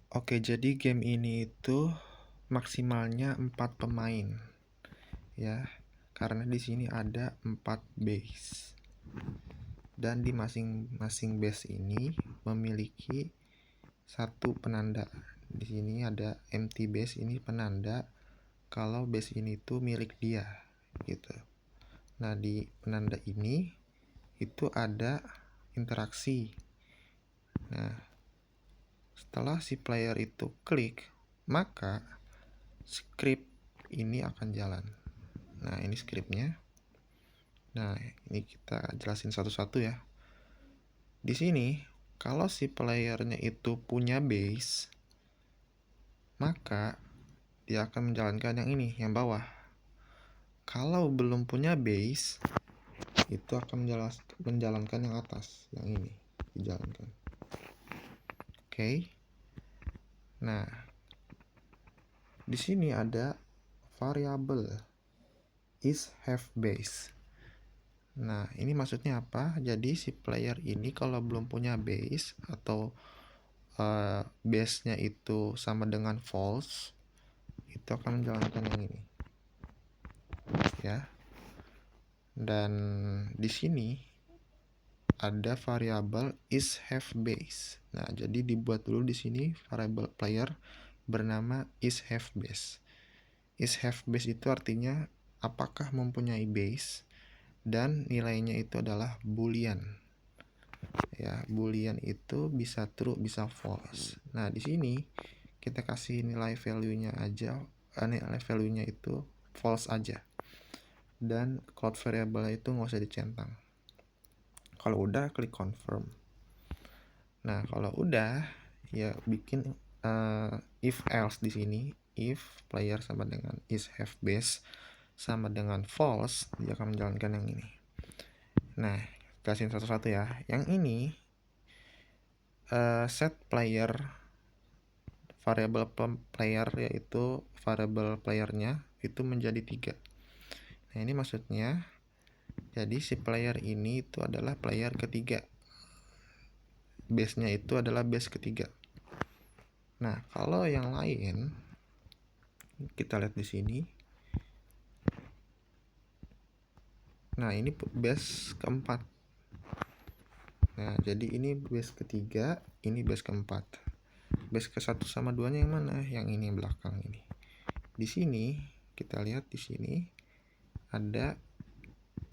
Oke, jadi game ini itu maksimalnya 4 pemain ya. Karena di sini ada 4 base. Dan di masing-masing base ini memiliki satu penanda. Di sini ada empty base, ini penanda kalau base ini tuh milik dia gitu. Nah, di penanda ini itu ada interaksi. Nah, setelah si player itu klik, maka script ini akan jalan. Nah, ini scriptnya. Nah, ini kita jelasin satu-satu ya. Di sini, kalau si playernya itu punya base, maka dia akan menjalankan yang ini, yang bawah. Kalau belum punya base, itu akan menjalankan yang atas, yang ini dijalankan. Oke. Nah, di sini ada variabel is have base. Nah, ini maksudnya apa? Jadi si player ini kalau belum punya base atau base-nya itu sama dengan false, itu akan menjalankan yang ini. Ya. Dan di sini ada variabel is have base. Nah, jadi dibuat dulu di sini variabel player bernama is have base. Is have base itu artinya apakah mempunyai base dan nilainya itu adalah boolean. Ya, boolean itu bisa true, bisa false. Nah, di sini kita kasih nilai value-nya aja, nilai value-nya itu false aja. Dan cloud variable itu nggak usah dicentang. Kalau udah, klik confirm. Nah, kalau udah, ya bikin if else di sini. If player sama dengan is have base sama dengan false, dia akan menjalankan yang ini. Nah, jelasin satu-satu ya. Yang ini set player variable player, yaitu variable playernya itu menjadi 3. Nah, ini maksudnya jadi si player ini itu adalah player ketiga, base-nya itu adalah base ketiga. Nah, kalau yang lain kita lihat di sini. Nah, ini base keempat. Nah, jadi ini base ketiga, ini base keempat. Base ke 1 sama 2-nya yang mana? Yang ini belakang ini. Di sini kita lihat di sini ada,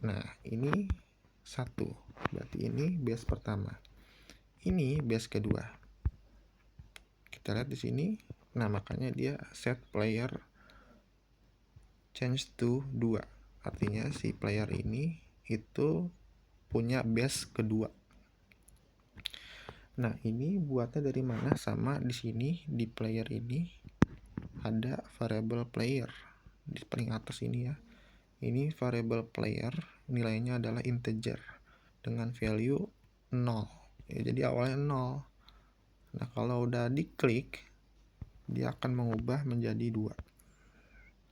nah ini 1, berarti ini base pertama, ini base kedua. Kita lihat di sini. Nah, makanya dia set player change to 2, artinya si player ini itu punya base kedua. Nah, ini buatnya dari mana? Sama di sini di player ini ada variable player di paling atas ini ya. Ini variable player nilainya adalah integer dengan value 0. Ya, jadi awalnya 0. Nah, kalau udah diklik, dia akan mengubah menjadi 2.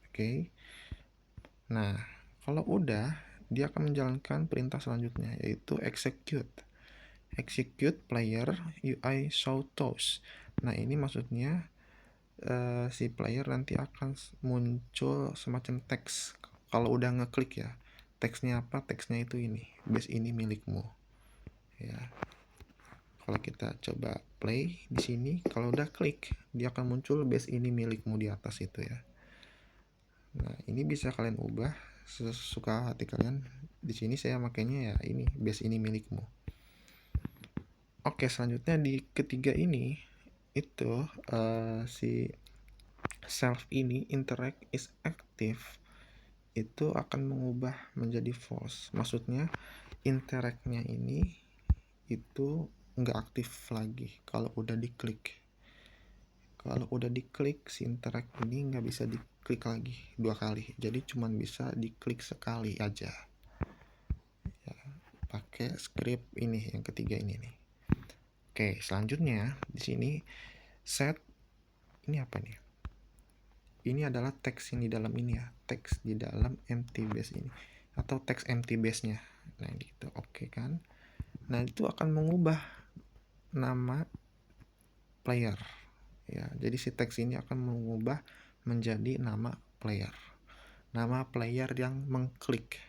Oke. Nah, kalau udah, dia akan menjalankan perintah selanjutnya, yaitu execute player UI show toast. Nah, ini maksudnya si player nanti akan muncul semacam teks kalau udah ngeklik ya. Teksnya apa? Teksnya itu ini, base ini milikmu. Ya. Kalau kita coba play di sini, kalau udah klik, dia akan muncul base ini milikmu di atas itu ya. Nah, ini bisa kalian ubah sesuka hati kalian. Di sini saya makanya ya ini base ini milikmu. Oke, selanjutnya di ketiga ini itu si self ini interact is active itu akan mengubah menjadi false. Maksudnya interact-nya ini itu nggak aktif lagi kalau udah diklik. Kalau udah diklik, si interact ini nggak bisa diklik lagi 2 kali. Jadi cuman bisa diklik sekali aja. Ya, pakai script ini yang ketiga ini nih. Oke, selanjutnya di sini set ini apa nih? Ini adalah teks yang di dalam ini ya, teks di dalam empty base ini atau teks empty base-nya. Nah, gitu. Oke kan? Nah, itu akan mengubah nama player ya. Jadi si teks ini akan mengubah menjadi nama player yang mengklik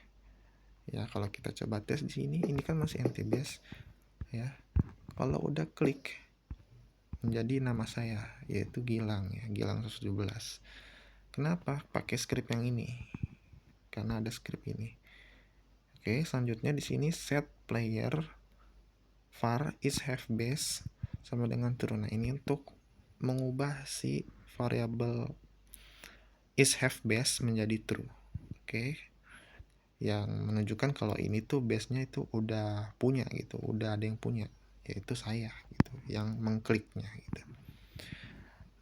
ya. Kalau kita coba tes di sini, ini kan masih empty base ya. Kalau udah klik menjadi nama saya, yaitu Gilang ya, Gilang 117. Kenapa pakai script yang ini? Karena ada script ini. Oke, selanjutnya di sini set player var is have base sama dengan true. Nah, ini untuk mengubah si variabel is have base menjadi true. Oke. Yang menunjukkan kalau ini tuh base-nya itu udah punya gitu, udah ada yang punya, yaitu saya gitu, yang mengkliknya gitu.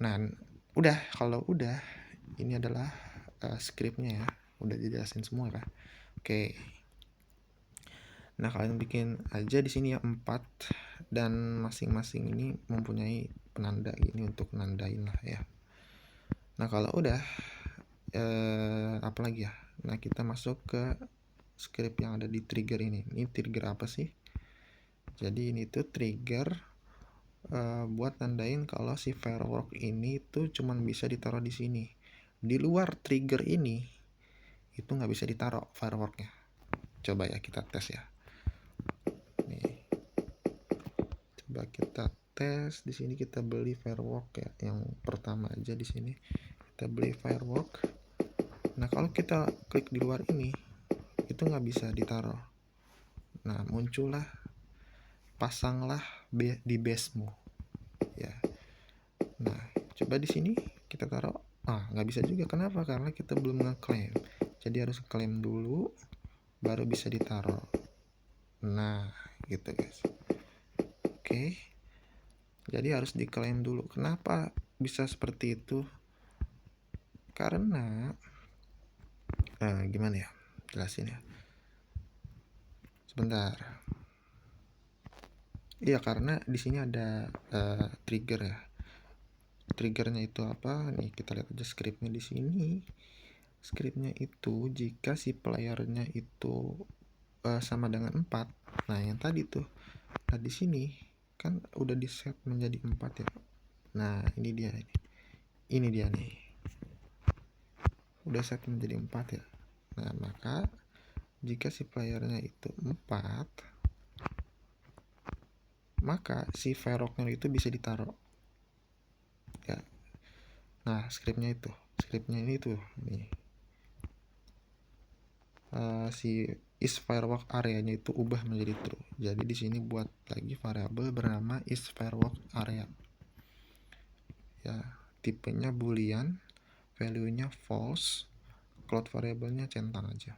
Nah, udah, kalau udah, ini adalah scriptnya ya, udah dijelasin semua kan. Oke. Nah, kalian bikin aja di sini ya 4, dan masing-masing ini mempunyai penanda ini untuk nandain lah ya. Nah, kalau udah apa lagi ya? Nah, kita masuk ke script yang ada di trigger ini. Ini trigger apa sih? Jadi ini tuh trigger buat nandain kalau si firework ini tuh cuman bisa ditaruh di sini. Di luar trigger ini itu nggak bisa ditaruh fireworknya. Coba ya kita tes ya. Nih, coba kita tes. Di sini kita beli firework ya. Yang pertama aja di sini kita beli firework. Nah, kalau kita klik di luar ini, itu nggak bisa ditaruh. Nah, muncullah, pasanglah di basemu ya. Nah, coba di sini kita taruh. Nggak bisa juga. Kenapa? Karena kita belum ngeklaim. Jadi harus klaim dulu, baru bisa ditaruh. Nah, gitu guys. Oke. Jadi harus diklaim dulu. Kenapa bisa seperti itu? Karena gimana ya? Jelasin ya. Sebentar. Iya, karena di sini ada trigger ya. Triggernya itu apa? Nih, kita lihat aja scriptnya di sini. Scriptnya itu jika si playernya itu sama dengan 4. Nah, yang tadi tuh. Nah, di sini kan udah di set menjadi 4 ya. Nah, ini dia nih. Ini dia nih. Udah set menjadi 4 ya. Nah, maka jika si playernya itu 4, maka si fireworknya itu bisa ditaruh ya. Nah, scriptnya ini tuh nih, si is firework areanya itu ubah menjadi true. Jadi di sini buat lagi variabel bernama is firework area ya, tipenya boolean, value-nya false, float variabelnya centang aja.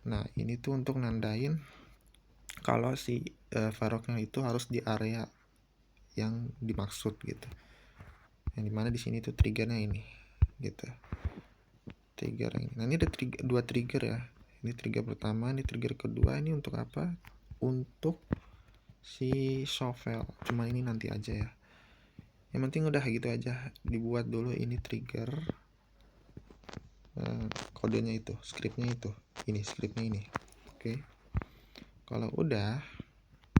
Nah, ini tuh untuk nandain kalau si fireworknya itu harus di area yang dimaksud gitu. Yang dimana di sini tuh triggernya ini gitu. Trigger ini. Nah, ini ada dua trigger ya. Ini trigger pertama, ini trigger kedua. Ini untuk apa? Untuk si shovel. Cuma ini nanti aja ya. Yang penting udah gitu aja. Dibuat dulu ini trigger. Kodenya itu, scriptnya itu. Ini scriptnya ini. Oke. Kalau udah,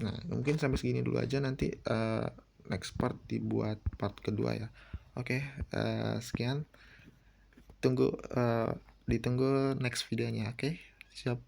nah mungkin sampai segini dulu aja. Nanti next part dibuat part kedua ya. Oke, sekian. Ditunggu next videonya. Oke, siap.